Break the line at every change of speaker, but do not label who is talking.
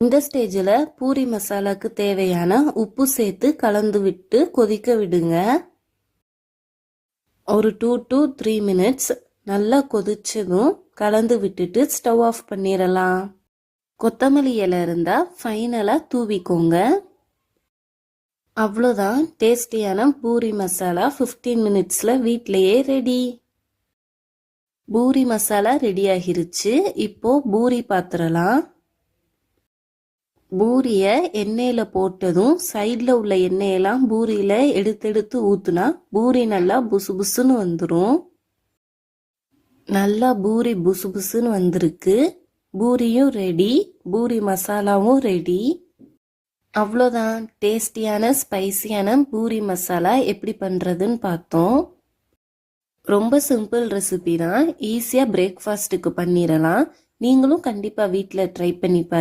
இந்த ஸ்டேஜில் பூரி மசாலாக்கு தேவையான உப்பு சேர்த்து கலந்து விட்டு கொதிக்க விடுங்க. ஒரு 2 to 3 minutes நல்லா கொதிச்சதும் கலந்து விட்டுட்டு ஸ்டவ் ஆஃப் பண்ணிடலாம். கொத்தமல்லி இலை இருந்தால் ஃபைனலாக தூவிக்கோங்க. அவ்வளோதான், டேஸ்டியான பூரி மசாலா 15 மினிட்ஸில் வீட்டிலையே ரெடி. பூரி மசாலா ரெடி ஆகிருச்சு. இப்போ பூரி பாத்திரலாம். பூரியை எண்ணெயில் போட்டதும் சைடில் உள்ள எண்ணெயெல்லாம் பூரியில் எடுத்து ஊற்றுனா பூரி நல்லா புசு புசுன்னு வந்துடும். நல்லா பூரி புசு புசுன்னு வந்திருக்கு. பூரியும் ரெடி, பூரி மசாலாவும் ரெடி. அவ்வளோதான், டேஸ்டியான ஸ்பைசியான பூரி மசாலா எப்படி பண்ணுறதுன்னு பார்த்தோம். ரொம்ப சிம்பிள் ரெசிபி தான், ஈஸியாக பிரேக்ஃபாஸ்ட்டுக்கு பண்ணிடலாம். நீங்களும் கண்டிப்பாக வீட்டில் ட்ரை பண்ணி பாருங்க.